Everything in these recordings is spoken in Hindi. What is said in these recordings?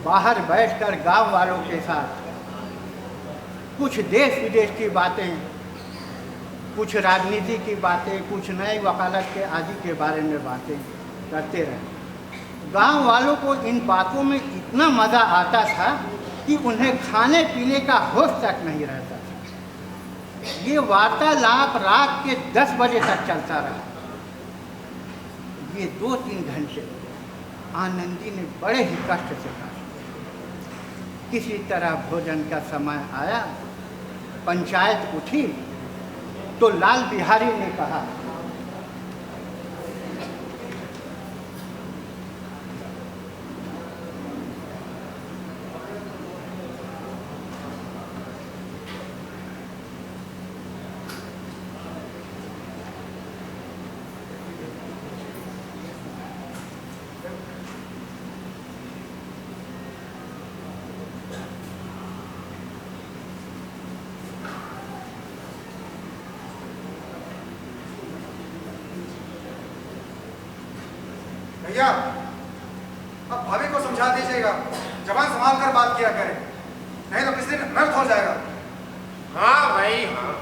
बाहर बैठकर गांव वालों के साथ कुछ देश विदेश की बातें, कुछ राजनीति की बातें, कुछ नई वकालत के आदि के बारे में बातें करते रहे। गांव वालों को इन बातों में इतना मज़ा आता था कि उन्हें खाने पीने का होश तक नहीं रहता था। ये वार्तालाप रात के 10 बजे तक चलता रहा। ये 2-3 घंटे आनंदी ने बड़े ही कष्ट से काटे। किसी तरह भोजन का समय आया, पंचायत उठी तो लाल बिहारी ने कहा, भैया अब भाभी को समझा दीजिएगा, जबान संभाल कर बात किया करें, नहीं तो किसी दिन नर्क हो जाएगा। हाँ भाई हाँ,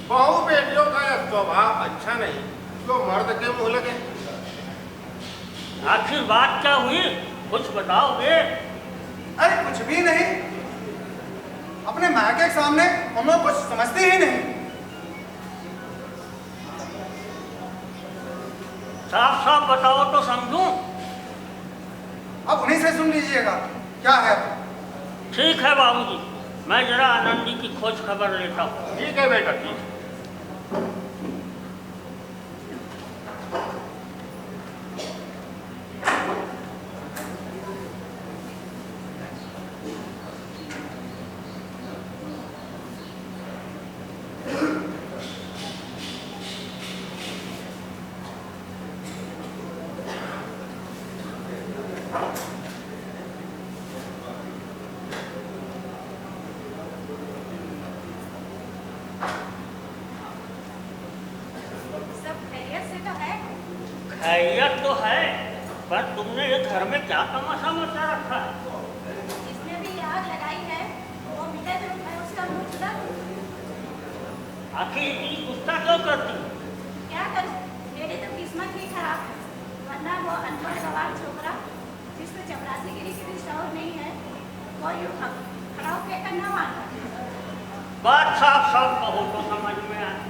बहू बेटियों का यह स्वभाव अच्छा नहीं जो मर्द के मुंह लगे। आखिर बात क्या हुई, कुछ बताओगे? अरे कुछ भी नहीं, अपने मायके के सामने हम लोग कुछ समझते ही नहीं। साफ साफ बताओ तो समझूं। अब उन्हीं से सुन लीजिएगा क्या है। ठीक है बाबूजी, मैं जरा आनंदी की खोज खबर लेता हूँ। ठीक है बेटा, ठीक है। खैरियत तो है, पर तुमने ये घर में क्या तमाशा मचा रखा है? जिसने भी आग लगाई है वो मिले तो मैं उसका मुंह छुड़ा दूं। आखिर इतनी गुस्सा क्यों करती? क्या करूं, मेरी तो किस्मत ही खराब है, वरना वो अनपढ़ गवार छोकरा जिसमें चपरासीगिरी की भी शौक नहीं है, वो यूं खड़ा होकर करना मानता। बात साफ साफ कहो तो समझ में आए।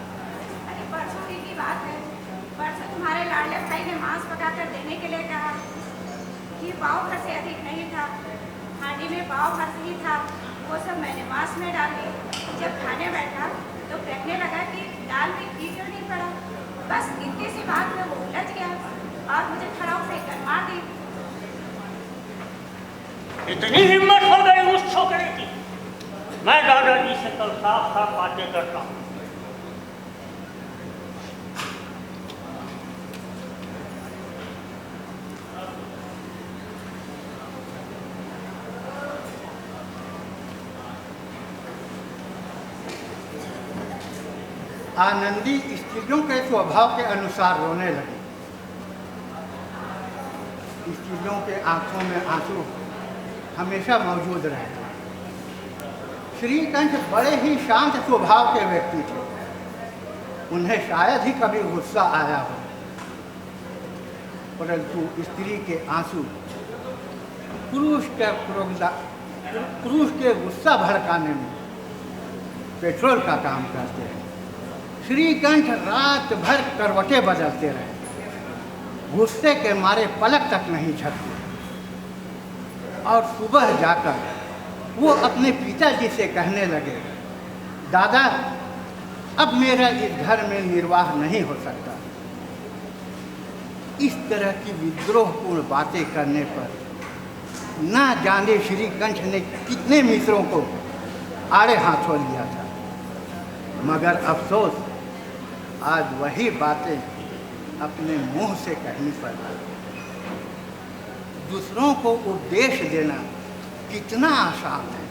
अरे परसों की बात है, परसों तुम्हारे लाडले भाई ने मांस पकाकर देने के लिए कहा कि पाव भर से अधिक नहीं था, हांडी में पाव भर से ही था, वो सब मैंने मांस में डाल दी। जब खाने बैठा तो कहने लगा कि दाल में घी क्यों नहीं पड़ा। बस इतनी सी बात में वो उलझ गया और मुझे खड़ा फेंक कर मार दी। इतनी हिम्मत हो गई उस छोकरे की? मैं दादाजी से कल साफ साफ बातें करता हूँ। आनंदी स्त्रियों के स्वभाव के अनुसार रोने लगी। स्त्रियों के आंखों में आंसू हमेशा मौजूद रहे। श्रीकंठ बड़े ही शांत स्वभाव के व्यक्ति थे। उन्हें शायद ही कभी गुस्सा आया हो, परंतु स्त्री के आंसू पुरुष के गुस्सा भड़काने में पेट्रोल का काम करते हैं। श्रीकंठ रात भर करवटें बदलते रहे, गुस्से के मारे पलक तक नहीं झपके और सुबह जाकर वो अपने पिताजी से कहने लगे, दादा अब मेरा इस घर में निर्वाह नहीं हो सकता। इस तरह की विद्रोहपूर्ण बातें करने पर ना जाने श्रीकंठ ने कितने मित्रों को आड़े हाथों लिया था, मगर अफसोस आज वही बातें अपने मुंह से कहनी पड़ रही। दूसरों को उपदेश देना कितना आसान है।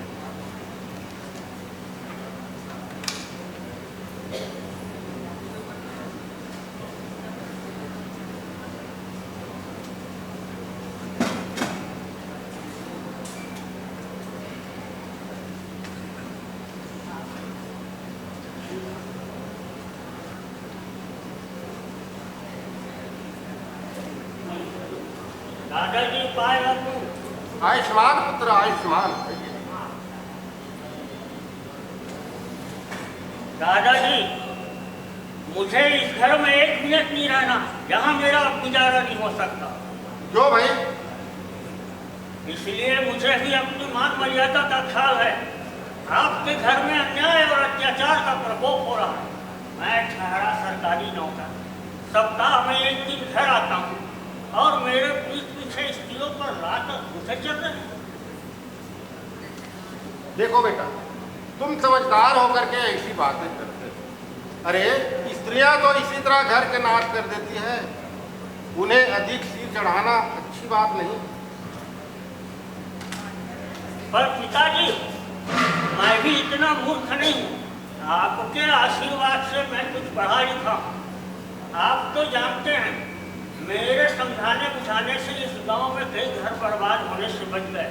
दादाजी पाए रखूं। आयुष्मान पुत्र आयुष्मान। दादाजी, मुझे इस घर में एक मिनट नहीं रहना, यहाँ मेरा गुजारा नहीं हो सकता। क्यों भाई? इसलिए मुझे भी अपनी मान मर्यादा का ख्याल है। आपके घर में अन्याय और अत्याचार का प्रकोप हो रहा है। मैं ठहरा सरकारी नौकर, सप्ताह में एक दिन घर आता हूँ और मेरे पीठ पीछे स्त्रियों पर रात और घुसे चल रहे हैं। देखो बेटा, तुम समझदार होकर के ऐसी बातें करते हो। अरे स्त्रियां तो इसी तरह घर के नाश कर देती है, उन्हें अधिक सिर चढ़ाना अच्छी बात नहीं। पर पिताजी, मैं भी इतना मूर्ख नहीं हूँ। आपके आशीर्वाद से मैं कुछ पढ़ा लिखा हूँ। आप तो जानते हैं, मेरे समझाने बुझाने से इस गांव में कई घर बर्बाद होने से बच गए।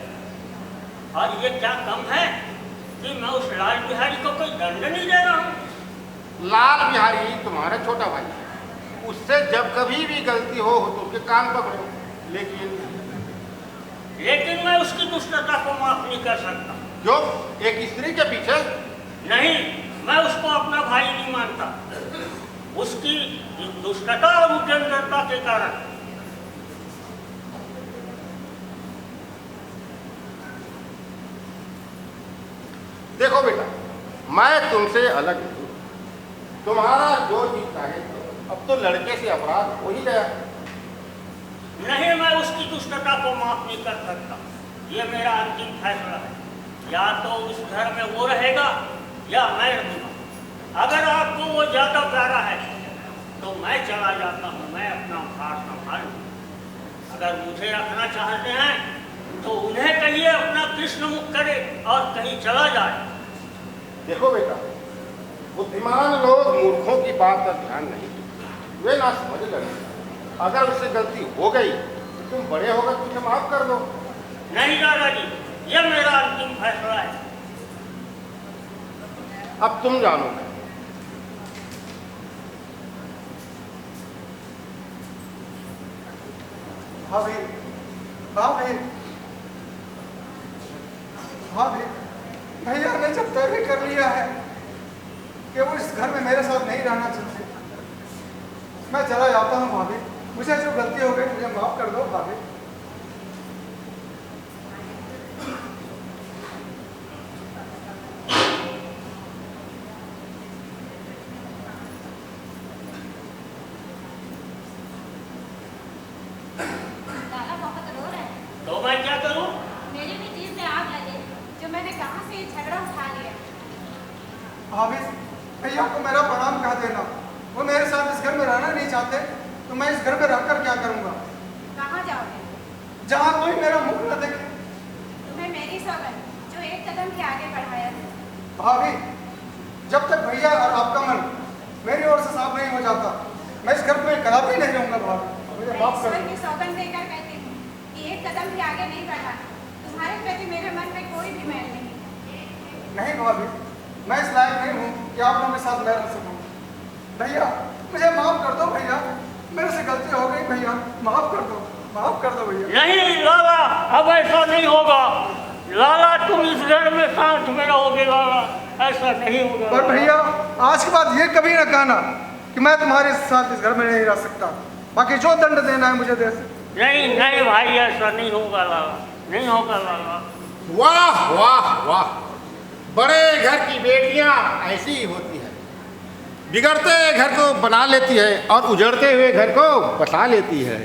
और ये क्या कम है कि मैं उस लाल बिहारी को कोई दंड नहीं दे रहा हूँ। लाल बिहारी तुम्हारा छोटा भाई है, उससे जब कभी भी गलती हो तो उसके कान पकड़ो। लेकिन मैं उसकी दुष्टता को माफ नहीं कर सकता। जो एक स्त्री के पीछे? नहीं, मैं उसको अपना भाई नहीं मानता। उसकी दुष्टता और उद्यमता के कारण। देखो बेटा, मैं तुमसे अलग नहीं, तुम्हारा जो जी चाहे। अब तो लड़के से अपराध हो ही गया। नहीं, मैं उसकी दुष्टता को माफ नहीं कर सकता। ये मेरा अंतिम फैसला है। या तो उस घर में वो रहेगा या मैं रहूँगा। अगर आपको वो ज्यादा प्यारा है तो मैं चला जाता हूँ, मैं अपना भार संभाल लूँ। अगर मुझे रखना चाहते हैं तो उन्हें कहिए अपना कृष्ण मुख करे और कहीं चला जाए। देखो बेटा, बुद्धिमान लोग मूर्खों की बात पर ध्यान नहीं देते, वे ना समझ लगे। अगर उससे गलती हो गई तो तुम बड़े होकर तुझे माफ कर दो। नहीं दादाजी, यह मेरा अंतिम फैसला है। अब तुम जानो। भाभी, भाभी, भाभी, भैया ने जब तय भी कर लिया है कि वो इस घर में मेरे साथ नहीं रहना चाहते, मैं चला जाता हूँ भाभी। मुझे जो गलती हो गई मुझे माफ कर दो भाभी। लाला बहुत रो रहे हैं। तो मैं क्या करूं? मेरी भी जीभ में आग लगी जो मैंने कहाँ से ये झगड़ा उठा लिया। भाभी, भैया को मेरा प्रणाम कह देना। वो मेरे साथ इस घर में रहना नहीं चाहते तो मैं इस घर में रहकर क्या करूँगा? कहाँ जाओगे? जहाँ कोई मेरा मुख न देखे। तुम्हें मेरी सौगंध जो एक कदम भी आगे बढ़ाया था। भाभी, जब तक भैया और आपका मन मेरी ओर से साफ नहीं हो जाता, मैं इस घर में कदापि नहीं रहूँगा भाभी। मुझे मैं माफ कर ईश्वर दो। की सौगंध देकर कहती हूँ कि एक कदम भी आगे नहीं बढ़ा। तुम्हारे प्रति मेरे मन में कोई भी मैल नहीं। नहीं भाभी, मैं इस लायक नहीं हूँ कि आप लोगों के साथ मैं रह सकूँ। भैया, मुझे माफ कर दो भैया, मेरे से गलती हो गई भैया, माफ कर दो, माफ कर दो भैया। नहीं लाला, अब ऐसा नहीं होगा। लाला, तुम इस घर में साथ में रहोगे लाला, ऐसा नहीं होगा। पर भैया, आज के बाद ये कभी ना कहना कि मैं तुम्हारे साथ इस घर में नहीं रह सकता। बाकी जो दंड देना है मुझे दे सकते। नहीं नहीं भाई, ऐसा नहीं होगा लाला, नहीं होगा लाला। वाह वाह वाह, बड़े घर की बेटियां ऐसी ही होती है। बिगड़ते घर को बना लेती है और उजड़ते हुए घर को बसा लेती है।